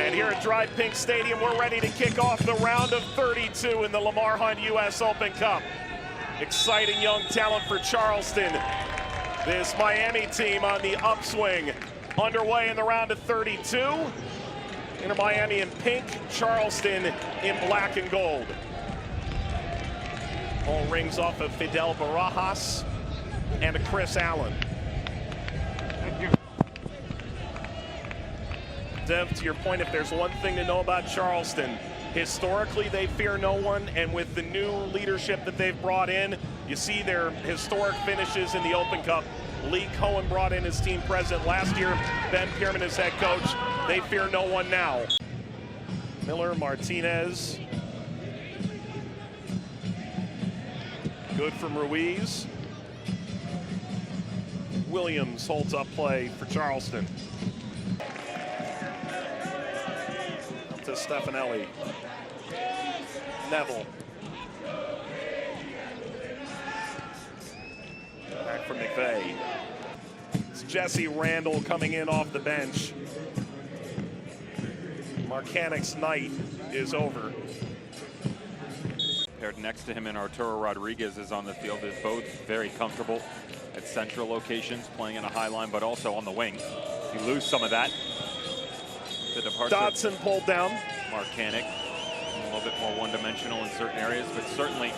And here at Dry Pink Stadium, we're ready to kick off the round of 32 in the Lamar U.S. Open Cup. Exciting young talent for Charleston. This Miami team on the upswing, underway in the round of 32. Inter Miami in pink, Charleston in black and gold. Ball rings off of Fidel Barajas and a Chris Allen. Dev, to your point, if there's one thing to know about Charleston, historically they fear no one, and with the new leadership that they've brought in, you see their historic finishes in the Open Cup. Lee Cohen brought in his team president last year, Ben Pierman as head coach. They fear no one now. Miller, Martinez. Good from Ruiz. Williams holds up play for Charleston. Up to Stefanelli. Neville. Back from McVeigh. It's Jesse Randall coming in off the bench. Marcanic's night is over. Paired next to him and Arturo Rodriguez is on the field, is both very comfortable at central locations, playing in a high line, but also on the wing. You lose some of that. The departure. Dodson pulled down. Marcanic, a little bit more one-dimensional in certain areas, but certainly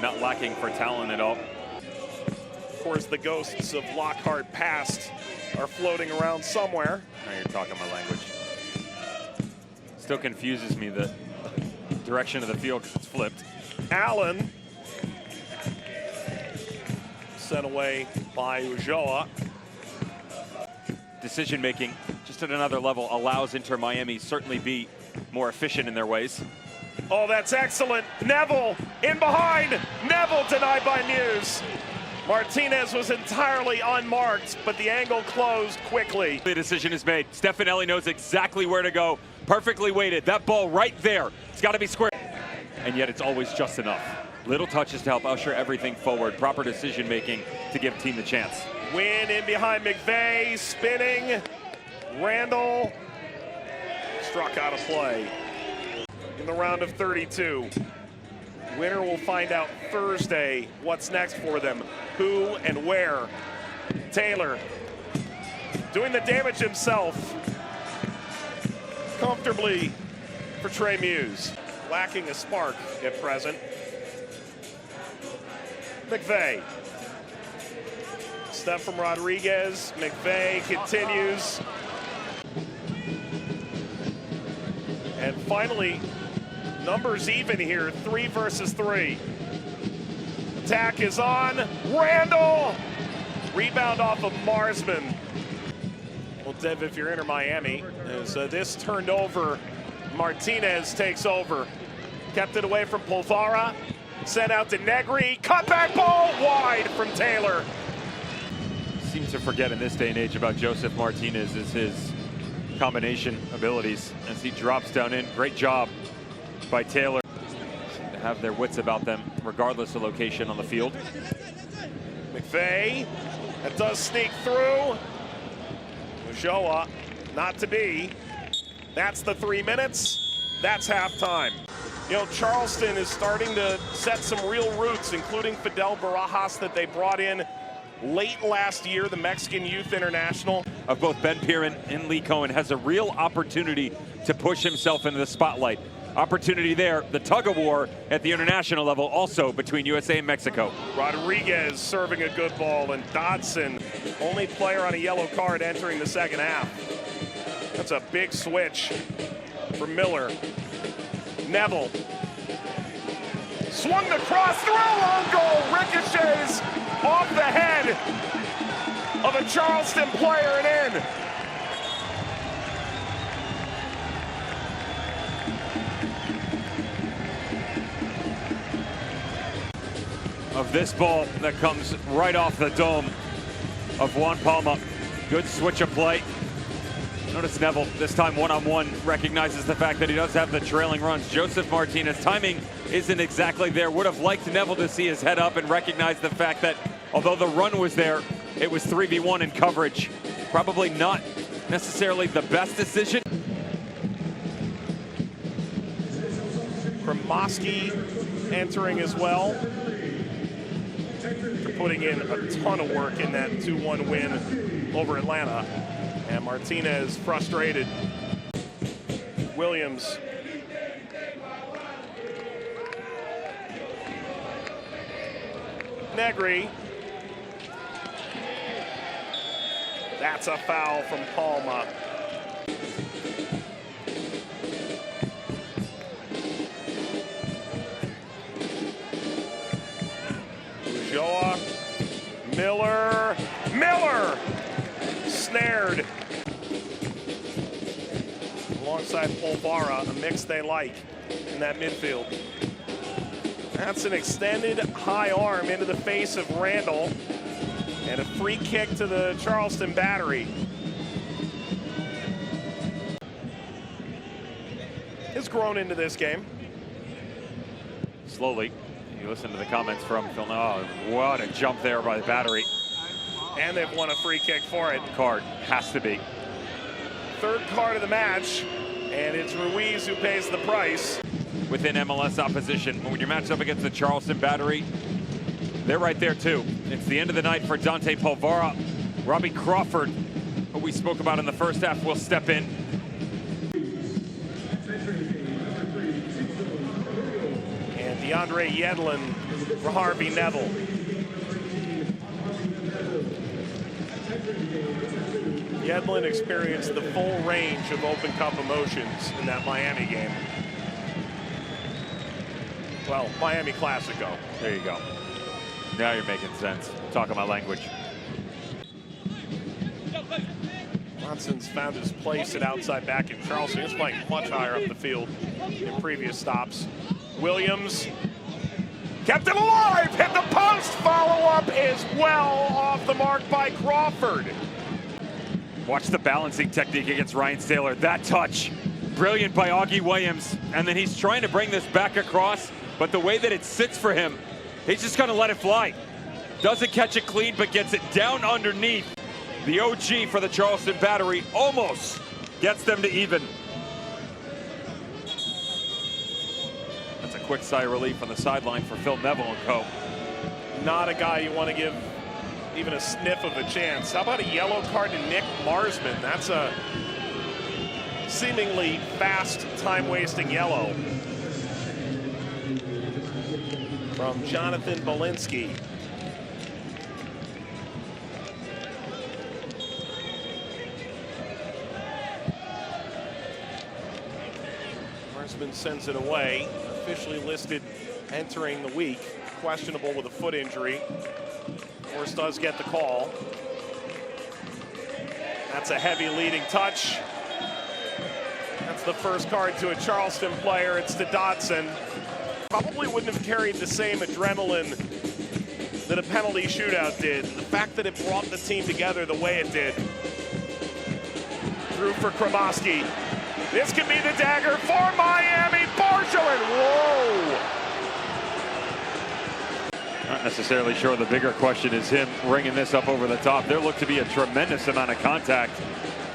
not lacking for talent at all. Of course, the ghosts of Lockhart past are floating around somewhere. Now you're talking my language. Still confuses me the direction of the field because it's flipped. Allen sent away by Ulloa. Decision making just at another level allows Inter Miami certainly be more efficient in their ways. Oh, that's excellent. Neville in behind. Neville denied by Muse. Martinez was entirely unmarked, but the angle closed quickly. The decision is made. Stefanelli knows exactly where to go. Perfectly weighted. That ball right there. It's got to be square. And yet it's always just enough. Little touches to help usher everything forward. Proper decision making to give team the chance. Win in behind McVeigh, spinning. Randall struck out of play in the round of 32. Winner will find out Thursday what's next for them, who and where. Taylor doing the damage himself comfortably for Trey Muse. Lacking a spark at present. McVeigh. Step from Rodriguez. McVeigh continues. And finally, numbers even here, 3 versus 3. Attack is on. Randall! Rebound off of Marsman. Well, Dev, if you're Inter Miami, as this turned over, Martinez takes over. Kept it away from Polvara. Sent out to Negri. Cutback ball wide from Taylor. Seem to forget in this day and age about Joseph Martinez is his combination abilities as he drops down in. Great job by Taylor. Seem to have their wits about them regardless of location on the field. McVeigh, that does sneak through. Ulloa, not to be. That's the 3 minutes. That's halftime. You know, Charleston is starting to set some real roots, including Fidel Barajas that they brought in late last year, the Mexican Youth International. Of both Ben Pierman and Lee Cohen has a real opportunity to push himself into the spotlight. Opportunity there, the tug of war at the international level also between USA and Mexico. Rodriguez serving a good ball, and Dodson, only player on a yellow card entering the second half. That's a big switch for Miller. Neville. Swung the cross through, long goal, ricochets off the head of a Charleston player and in. Of this ball that comes right off the dome of Juan Palma. Good switch of play. Notice Neville, this time one-on-one, recognizes the fact that he does have the trailing runs. Joseph Martinez, timing isn't exactly there. Would have liked Neville to see his head up and recognize the fact that although the run was there, it was 3v1 in coverage. Probably not necessarily the best decision. Kremoski entering as well. They're putting in a ton of work in that 2-1 win over Atlanta. And Martinez frustrated. Williams. Negri. That's a foul from Palma. Ulloa. Miller snared. Alongside Polvara, a mix they like in that midfield. That's an extended high arm into the face of Randall. And a free kick to the Charleston battery. Has grown into this game. Slowly. You listen to the comments from Phil. Oh, what a jump there by the battery. And they've won a free kick for it. Card has to be. Third card of the match, and it's Ruiz who pays the price. Within MLS opposition, when you're matched up against the Charleston battery, they're right there too. It's the end of the night for Dante Polvara. Robbie Crawford, who we spoke about in the first half, will step in. And DeAndre Yedlin for Harvey Neville. Yedlin experienced the full range of Open Cup emotions in that Miami game. Well, Miami Classico. There you go. Now you're making sense. Talking my language. Watson's found his place at outside back in Charleston. He's playing much higher up the field in previous stops. Williams kept it alive, hit the post. Follow-up is well off the mark by Crawford. Watch the balancing technique against Ryan Saylor. That touch, brilliant by Augie Williams. And then he's trying to bring this back across, but the way that it sits for him, he's just gonna let it fly. Doesn't catch it clean, but gets it down underneath. The OG for the Charleston battery almost gets them to even. That's a quick sigh of relief on the sideline for Phil Neville and co. Not a guy you want to give even a sniff of a chance. How about a yellow card to Nick Marsman? That's a seemingly fast, time-wasting yellow from Jonathan Belinsky. Marsman sends it away. Officially listed entering the week. Questionable with a foot injury. Force does get the call. That's a heavy leading touch. That's the first card to a Charleston player. It's to Dodson. Probably wouldn't have carried the same adrenaline that a penalty shootout did. The fact that it brought the team together the way it did. Through for Kremoski. This could be the dagger for Miami. Bargelin, whoa! Not necessarily sure. The bigger question is him ringing this up over the top. There looked to be a tremendous amount of contact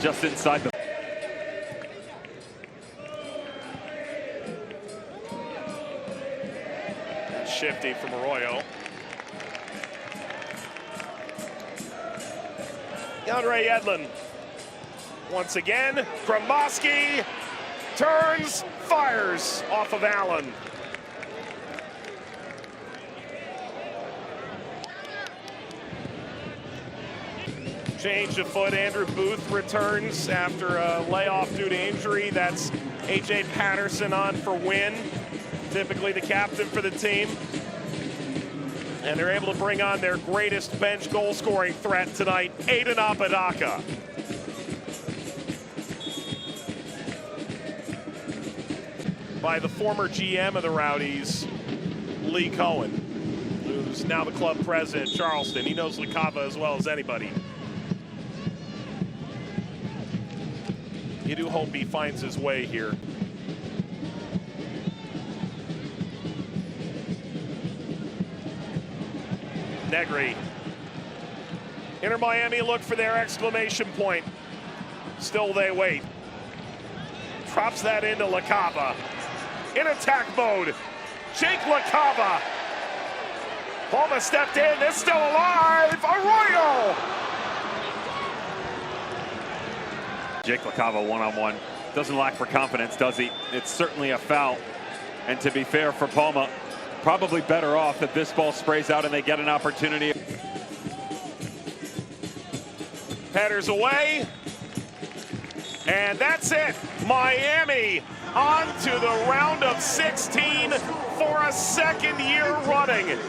just inside the... Shifty from Arroyo. DeAndre Yedlin. Once again, Kremoski turns, fires off of Allen. Change of foot, Andrew Booth returns after a layoff due to injury. That's A.J. Patterson on for Wynn, typically the captain for the team. And they're able to bring on their greatest bench goal-scoring threat tonight, Aiden Apodaca. By the former GM of the Rowdies, Lee Cohen, who's now the club president at Charleston. He knows LaCava as well as anybody. You do hope he finds his way here. Negri. Inter Miami look for their exclamation point. Still they wait. Drops that into LaCava. in attack mode. Jake LaCava. Palma stepped in, they're still alive. Arroyo! Jake LaCava one-on-one. Doesn't lack for confidence, does he? It's certainly a foul. And to be fair for Palma, probably better off that this ball sprays out and they get an opportunity. Headers away. And that's it. Miami on to the round of 16 for a second year running.